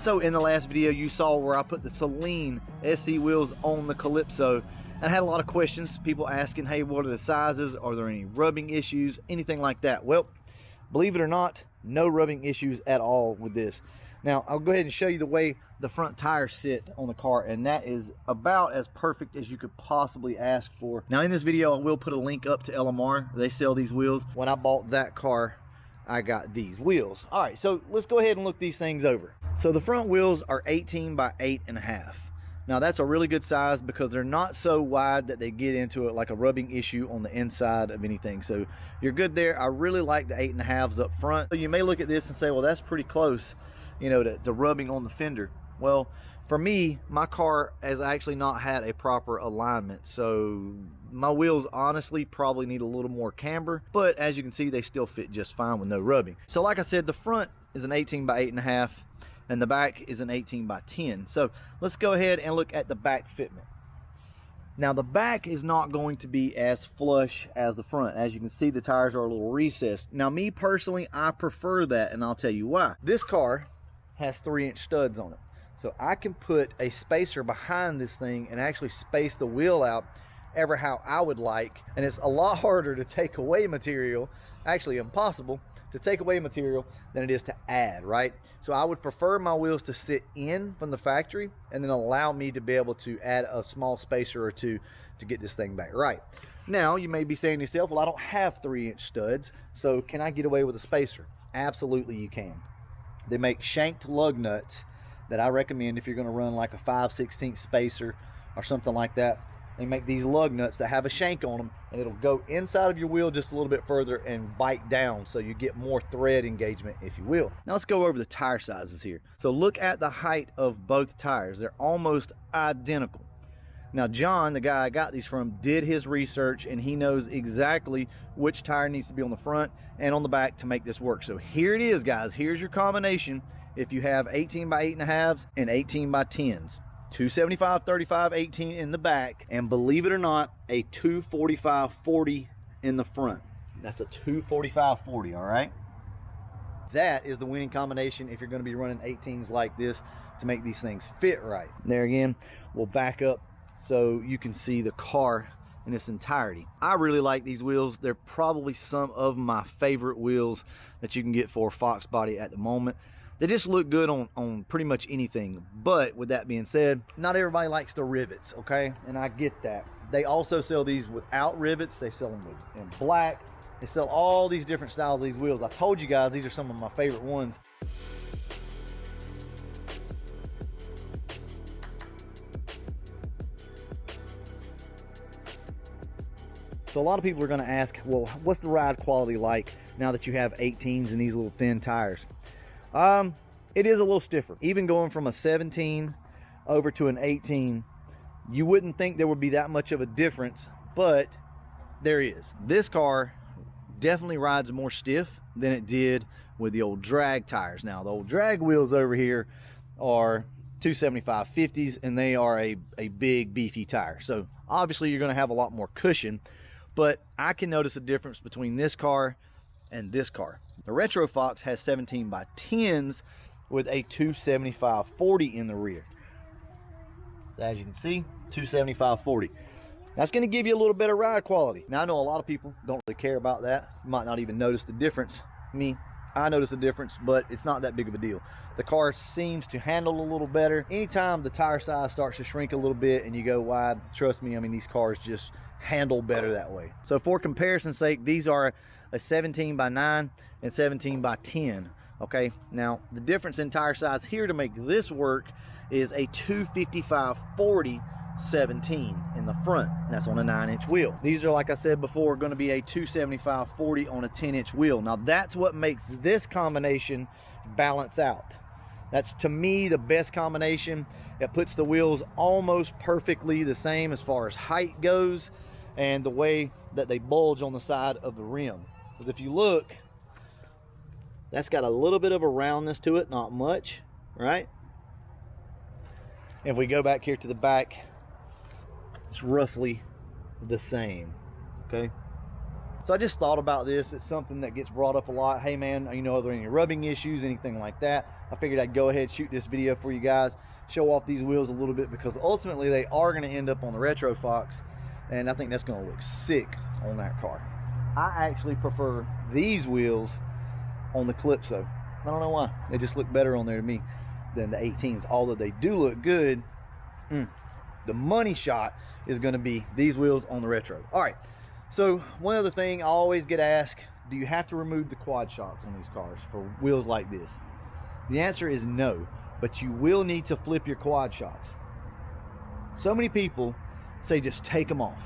So in the last video you saw where I put the Celine SC wheels on the Calypso, and I had a lot of questions, people asking, hey, what are the sizes, are there any rubbing issues, anything like that. Well, believe it or not, no rubbing issues at all with this. Now I'll go ahead and show you the way the front tires sit on the car, and that is about as perfect as you could possibly ask for. Now in this video I will put a link up to LMR. They sell these wheels. When I bought that car I got these wheels. All right, so let's go ahead and look these things over. So the front wheels are 18 by 8.5. Now that's a really good size because they're not so wide that they get into it like a rubbing issue on the inside of anything. So you're good there. I really like the 8.5s up front. So you may look at this and say, well, that's pretty close, you know, to rubbing on the fender. Well, for me, my car has actually not had a proper alignment, so my wheels honestly probably need a little more camber, but as you can see, they still fit just fine with no rubbing. So like I said, the front is an 18 by 8.5 and the back is an 18 by 10. So let's go ahead and look at the back fitment. Now the back is not going to be as flush as the front. As you can see, the tires are a little recessed. Now me personally, I prefer that, and I'll tell you why. This car has 3-inch studs on it. So I can put a spacer behind this thing and actually space the wheel out ever how I would like. And it's a lot harder to take away material, actually impossible to take away material than it is to add, right? So I would prefer my wheels to sit in from the factory and then allow me to be able to add a small spacer or two to get this thing back right. Now you may be saying to yourself, well, I don't have 3-inch studs, so can I get away with a spacer? Absolutely you can. They make shanked lug nuts that I recommend if you're going to run like a 5/16 spacer or something like that. They make these lug nuts that have a shank on them, and it'll go inside of your wheel just a little bit further and bite down, so you get more thread engagement, if you will. Now let's go over the tire sizes here. So look at the height of both tires. They're almost identical. Now John, the guy I got these from, did his research and he knows exactly which tire needs to be on the front and on the back to make this work. So here it is, guys. Here's your combination. If you have 18 by 8.5s and 18 by 10s, 275, 35, 18 in the back, and believe it or not, a 245, 40 in the front. That's a 245, 40, all right? That is the winning combination if you're going to be running 18s like this to make these things fit right. There again, we'll back up so you can see the car in its entirety. I really like these wheels. They're probably some of my favorite wheels that you can get for Foxbody at the moment. They just look good on pretty much anything. But with that being said, not everybody likes the rivets, okay? And I get that. They also sell these without rivets. They sell them in black. They sell all these different styles of these wheels. I told you guys these are some of my favorite ones. So a lot of people are going to ask, well, what's the ride quality like now that you have 18s and these little thin tires? It is a little stiffer. Even going from a 17 over to an 18, you wouldn't think there would be that much of a difference, but there is. This car definitely rides more stiff than it did with the old drag tires. Now the old drag wheels over here are 275 50s, and they are a big beefy tire. So obviously you're going to have a lot more cushion, but I can notice a difference between this car and this car. The Retro Fox has 17 by 10s with a 275 40 in the rear. So as you can see, 275 40. That's going to give you a little bit of ride quality. Now I know a lot of people don't really care about that. You might not even notice the difference. Me, I notice the difference, but it's not that big of a deal. The car seems to handle a little better. Anytime the tire size starts to shrink a little bit and you go wide, trust me, I mean, these cars just handle better that way. So for comparison's sake, these are a 17 by 9 and 17 by 10. Okay, now the difference in tire size here to make this work is a 255 40 17 in the front. That's on a 9-inch wheel. These are, like I said before, going to be a 275 40 on a 10-inch wheel. Now that's what makes this combination balance out. That's, to me, the best combination. It puts the wheels almost perfectly the same as far as height goes and the way that they bulge on the side of the rim. Because if you look, that's got a little bit of a roundness to it, not much, right? If we go back here to the back, it's roughly the same, okay? So I just thought about this. It's something that gets brought up a lot. Hey man, you know, are there any rubbing issues, anything like that? I figured I'd go ahead, shoot this video for you guys, show off these wheels a little bit, because ultimately they are going to end up on the Retro Fox, and I think that's going to look sick on that car. I actually prefer these wheels on the Calypso. I don't know why. They just look better on there to me than the 18s, although they do look good. The money shot is going to be these wheels on the Retro. All right, so one other thing I always get asked, do you have to remove the quad shocks on these cars for wheels like this? The answer is no, but you will need to flip your quad shocks. So many people say just take them off.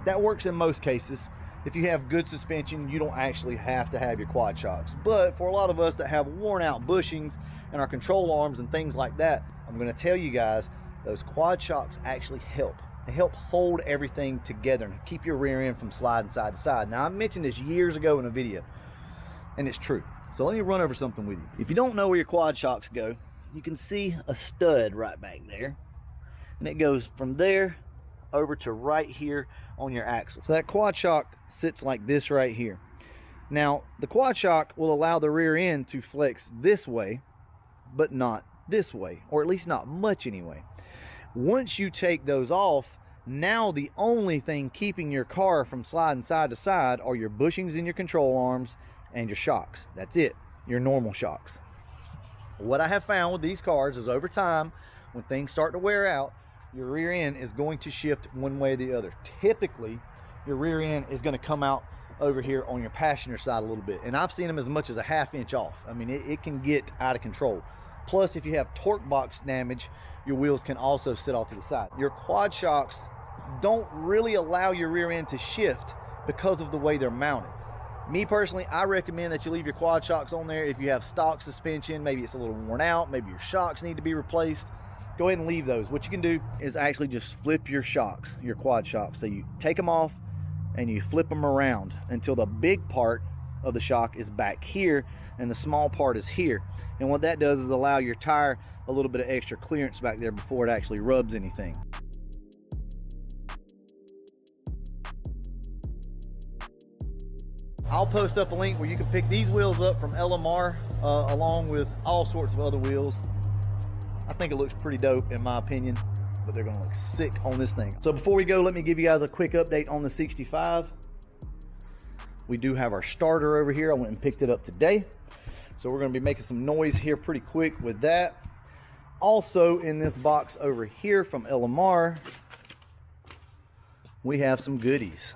That works in most cases. If you have good suspension, you don't actually have to have your quad shocks. But for a lot of us that have worn out bushings and our control arms and things like that, I'm going to tell you guys, those quad shocks actually help. They help hold everything together and keep your rear end from sliding side to side. Now, I mentioned this years ago in a video, and it's true. So let me run over something with you. If you don't know where your quad shocks go, you can see a stud right back there, and it goes from there over to right here on your axle. So that quad shock sits like this right here. Now, the quad shock will allow the rear end to flex this way, but not this way, or at least not much anyway. Once you take those off, now the only thing keeping your car from sliding side to side are your bushings in your control arms and your shocks. That's it, your normal shocks. What I have found with these cars is over time, when things start to wear out, your rear end is going to shift one way or the other. Typically, your rear end is going to come out over here on your passenger side a little bit, and I've seen them as much as a ½ inch off. I mean, it can get out of control. Plus, if you have torque box damage, your wheels can also sit off to the side. Your quad shocks don't really allow your rear end to shift because of the way they're mounted. Me personally, I recommend that you leave your quad shocks on there. If you have stock suspension, maybe it's a little worn out, maybe your shocks need to be replaced, go ahead and leave those. What you can do is actually just flip your shocks, your quad shocks. So you take them off and you flip them around until the big part of the shock is back here and the small part is here. And what that does is allow your tire a little bit of extra clearance back there before it actually rubs anything. I'll post up a link where you can pick these wheels up from LMR along with all sorts of other wheels. I think it looks pretty dope in my opinion, but they're gonna look sick on this thing. So before we go, let me give you guys a quick update on the 65. We do have our starter over here. I went and picked it up today. So we're gonna be making some noise here pretty quick with that. Also in this box over here from LMR, we have some goodies.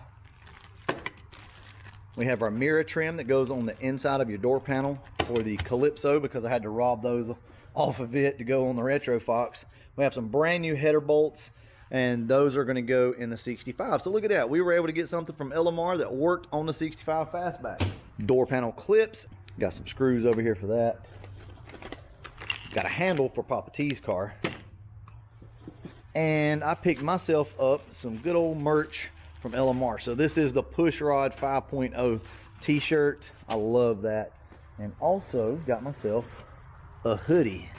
We have our mirror trim that goes on the inside of your door panel for the Calypso, because I had to rob those off of it to go on the Retro Fox. We have some brand new header bolts, and those are going to go in the 65. So look at that. We were able to get something from LMR that worked on the 65 Fastback. Door panel clips. Got some screws over here for that. Got a handle for Papa T's car. And I picked myself up some good old merch from LMR. So this is the Push Rod 5.0 t-shirt. I love that. And also got myself a hoodie.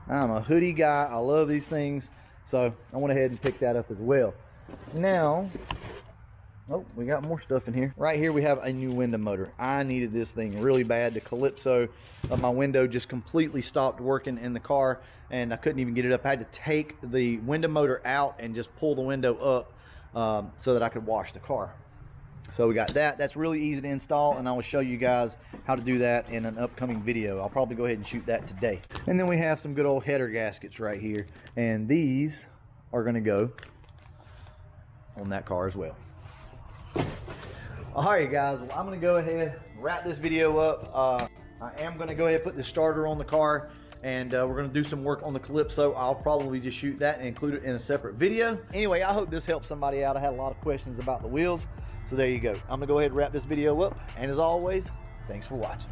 I'm a hoodie guy. I love these things. So I went ahead and picked that up as well. Now, oh, we got more stuff in here. Right here we have a new window motor. I needed this thing really bad. The Calypso of my window just completely stopped working in the car, and I couldn't even get it up. I had to take the window motor out and just pull the window up so that I could wash the car. So we got that. That's really easy to install, and I will show you guys how to do that in an upcoming video. I'll probably go ahead and shoot that today. And then we have some good old header gaskets right here, and these are going to go on that car as well. Alright guys, well, I'm going to go ahead and wrap this video up. I am going to go ahead and put the starter on the car, and we're going to do some work on the Calypso. I'll probably just shoot that and include it in a separate video. Anyway, I hope this helps somebody out. I had a lot of questions about the wheels, so there you go. I'm going to go ahead and wrap this video up, and as always, thanks for watching.